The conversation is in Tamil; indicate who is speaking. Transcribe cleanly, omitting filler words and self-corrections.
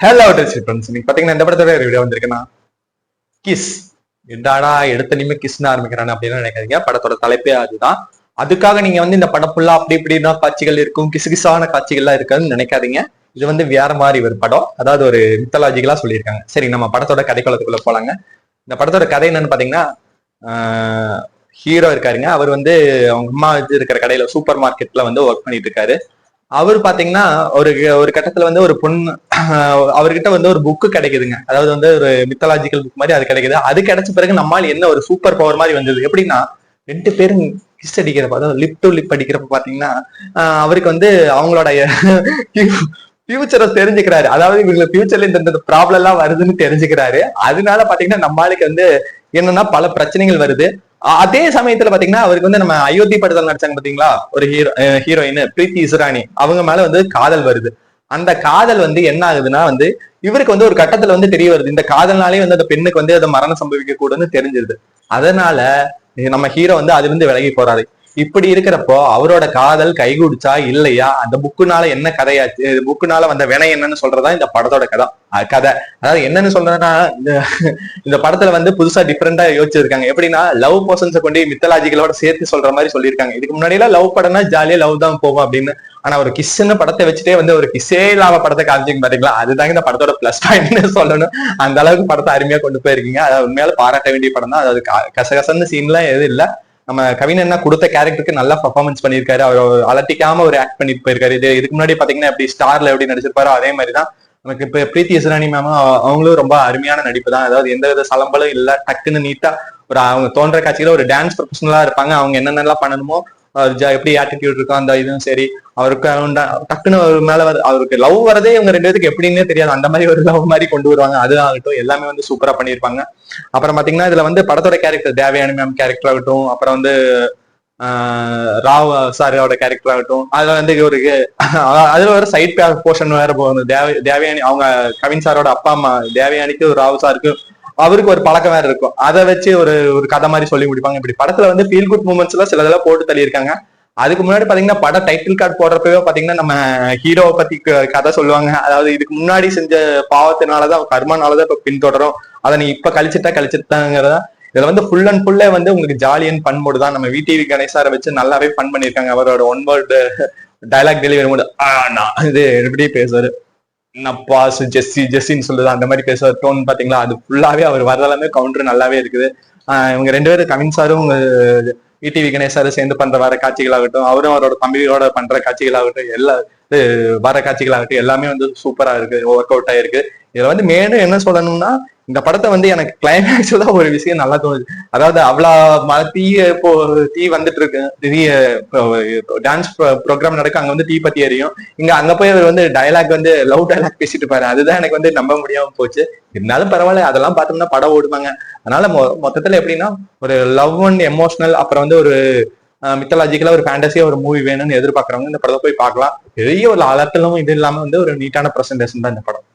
Speaker 1: ஹலோ ஃப்ரெண்ட்ஸ், நீங்க பாத்தீங்கன்னா இந்த படத்தோட வீடியோ வந்திருக்குன்னா கிஸ். எடாடா எடுத்தனையுமே கிஸ்ன்னு ஆரம்பிக்கிறானு அப்படின்னு நினைக்காதீங்க. படத்தோட தலைப்பே அதுதான். அதுக்காக நீங்க இந்த படம் ஃபுல்லா அப்படி இப்படின்னா காட்சிகள் இருக்கும், கிசுகிசான காட்சிகள்லாம் இருக்காதுன்னு நினைக்காதீங்க. இது வேற மாதிரி ஒரு படம், அதாவது ஒரு மித்தாலஜிக்கலா சொல்லியிருக்காங்க. சரி, நம்ம படத்தோட கதைக்குளத்துக்குள்ள போலாங்க. இந்த படத்தோட கதை என்னன்னு பாத்தீங்கன்னா, ஹீரோ இருக்காருங்க. அவர் அவங்க அம்மா இருக்கிற கடையில சூப்பர் மார்க்கெட்ல ஒர்க் பண்ணிட்டு இருக்காரு. அவர் பாத்தீங்கன்னா ஒரு ஒரு கட்டத்துல ஒரு பொண்ணு அவர்கிட்ட ஒரு புக்கு கிடைக்குதுங்க. அதாவது ஒரு மித்தாலஜிக்கல் புக் மாதிரி அது கிடைக்குது. அது கிடைச்ச பிறகு நம்மால் என்ன ஒரு சூப்பர் பவர் மாதிரி வந்தது. எப்படின்னா, ரெண்டு பேரும் கிஸ் அடிக்கிறப்ப, அதாவது லிப் டு லிப் அடிக்கிறப்ப பாத்தீங்கன்னா அவருக்கு அவங்களோட ஃபியூச்சரை தெரிஞ்சுக்கிறாரு. அதாவது இவங்க ஃபியூச்சர்ல இந்த ப்ராப்ளம் எல்லாம் வருதுன்னு தெரிஞ்சுக்கிறாரு. அதனால பாத்தீங்கன்னா நம்மளுக்கு என்னன்னா பல பிரச்சனைகள் வருது. அதே சமயத்துல பாத்தீங்கன்னா அவருக்கு நம்ம அயோத்தி படத்தில் நடிச்சாங்க பாத்தீங்களா, ஒரு ஹீரோயின் பிரீத்தி இசுராணி. அவங்க மேல காதல் வருது. அந்த காதல் என்ன ஆகுதுன்னா இவருக்கு ஒரு கட்டத்துல தெரிய வருது, இந்த காதல்னாலே அந்த பெண்ணுக்கு அதை மரணம் சம்பவிக்க கூடாதுன்னு தெரிஞ்சிருது. அதனால நம்ம ஹீரோ அதுல இருந்து விலகி போறாரு. இப்படி இருக்கிறப்போ அவரோட காதல் கைகூடிச்சா இல்லையா, அந்த புக்குனால என்ன கதையாச்சு, புக்குனால வந்த வினை என்னன்னு சொல்றதா இந்த படத்தோட கதை. அதாவது என்னன்னு சொல்றதுன்னா, இந்த படத்துல புதுசா டிஃப்ரெண்டா யோசிச்சிருக்காங்க. எப்படின்னா, லவ் பர்சன்ஸை கொண்டு மித்தலாஜிகளோட சேர்த்து சொல்ற மாதிரி சொல்லியிருக்காங்க. இதுக்கு முன்னாடி எல்லாம் லவ் படம்னா ஜாலியா லவ் தான் போகும் அப்படின்னு. ஆனா ஒரு கிஸ்ன்னு படத்தை வச்சுட்டே ஒரு கிஸ்ஸே இல்லாம படத்தை காமிச்சிங்க பாத்தீங்களா, அதுதாங்க இந்த படத்தோட பிளஸ் பாயிண்ட்னு சொல்லணும். அந்த அளவுக்கு படத்தை அருமையா கொண்டு போயிருக்கீங்க. அதாவது உண்மையால பாராட்ட வேண்டிய படம் தான். அதாவது கசகசன்னு சீன்லாம் எதுவும் இல்ல. நம்ம கவின் கொடுத்த கேரக்டருக்கு நல்லா பர்ஃபார்மன்ஸ் பண்ணியிருக்காரு. அவர் அலட்டிக்காம ஒரு ஆக்ட் பண்ணிட்டு போயிருக்காரு. இதுக்கு முன்னாடி பாத்தீங்கன்னா எப்படி ஸ்டார்ல எப்படி நடிச்சிருப்பாரோ அதே மாதிரிதான் நமக்கு இப்ப பிரீத்தி இசுராணி மேமும் அவங்களும் ரொம்ப அருமையான நடிப்பு தான். அதாவது எந்த வித சலம்பலும் இல்ல, டக்குன்னு நீட்டா ஒரு அவங்க தோன்ற காட்சியில ஒரு டான்ஸ் ப்ரொஃபஷனலா இருப்பாங்க. அவங்க என்னென்னலாம் பண்ணணுமோ, எப்படி ஆட்டிடியூட் இருக்கோ அந்த இதுவும் சரி, அவருக்கு டக்குன்னு மேல அவருக்கு லவ் வரதே இவங்க ரெண்டு பேருக்கு எப்படின்னே தெரியாது. அந்த மாதிரி ஒரு லவ் மாதிரி கொண்டு வருவாங்க. அது ஆகட்டும், எல்லாமே சூப்பரா பண்ணியிருப்பாங்க. அப்புறம் பாத்தீங்கன்னா இதுல படத்தோட கேரக்டர் தேவயானி மேம் கேரக்டர் ஆகட்டும், அப்புறம் ராவ் சாரோட கேரக்டர் ஆகட்டும், அதுல ஒரு அதுல ஒரு சைட் போர்ஷன் வேற போகுது. தேவயானி அவங்க கவின் சாரோட அப்பா அம்மா தேவயானிக்கு ராவ் சாருக்கு அவருக்கு ஒரு பழக்கம் வேற இருக்கும். அதை வச்சு ஒரு ஒரு கதை மாதிரி சொல்லி முடிப்பாங்க. இப்படி படத்துல ஃபீல் குட் மூமெண்ட்ஸ் எல்லாம் சிலதெல்லாம் போட்டு தள்ளியிருக்காங்க. அதுக்கு முன்னாடி பாத்தீங்கன்னா படம் டைட்டில் கார்டு போடுறப்பவே பாத்தீங்கன்னா நம்ம ஹீரோவை பத்தி கதை சொல்லுவாங்க. அதாவது இதுக்கு முன்னாடி செஞ்ச பாவத்தினாலதான், கர்மனாலதான் இப்ப பின்தொடரும், அதை நீ இப்ப கழிச்சுட்டாங்கிறதா. இதுல ஃபுல் அண்ட் ஃபுல்லே உங்களுக்கு ஜாலி அண்ட் ஃபன் மோடு தான். நம்ம விடிவி கணேசாரை வச்சு நல்லாவே ஃபன் பண்ணியிருக்காங்க. அவரோட one word dialogue delivery mode இது எப்படி பேசுவாரு, நப்பாஸ் ஜெஸ்ஸின்னு சொல்லுது, அந்த மாதிரி பேசுவார். டோன் பாத்தீங்களா, அது ஃபுல்லாவே அவர் வரதெல்லாமே கவுண்டர் நல்லாவே இருக்குது. இவங்க ரெண்டு பேரும் கவின் சாரும் விடிவி கணேசாரும் சேர்ந்து பண்ற வர காட்சிகளாகட்டும், அவரும் அவரோட தம்பியோட பண்ற காட்சிகளாகட்டும், எல்லா வர காட்சிகளாகட்டும் எல்லாமே சூப்பரா இருக்கு, ஒர்க் அவுட் ஆயிருக்கு. இதுல மேலும் என்ன சொல்லணும்னா, இந்த படத்தை எனக்கு கிளைமேக்ஸ்ல தான் ஒரு விஷயம் நல்லா தோணுது. அதாவது அவ்வளவு தீ வந்துட்டு இருக்கு, டான்ஸ் ப்ரோக்ராம் நடக்க, அங்க தீ பத்தி எரியும். அங்க போய் அவர் டைலாக் லவ் டைலாக் பேசிட்டு பாரு. அதுதான் எனக்கு நம்ப முடியாம போச்சு. இருந்தாலும் பரவாயில்ல, அதெல்லாம் பார்த்தோம்னா படம் ஓடுவாங்க. அதனால மொத்தத்துல எப்படின்னா, ஒரு லவ் அண்ட் எமோஷனல், அப்புறம் ஒரு மித்தாலஜிக்கலா ஒரு ஃபேண்டசியா ஒரு மூவி வேணும்னு எதிர்பார்க்கறவங்க இந்த படத்தை போய் பார்க்கலாம். பெரிய ஒரு அலட்டலும் இது இல்லாம ஒரு நீட்டான பிரசன்டேஷன் தான் இந்த படம்.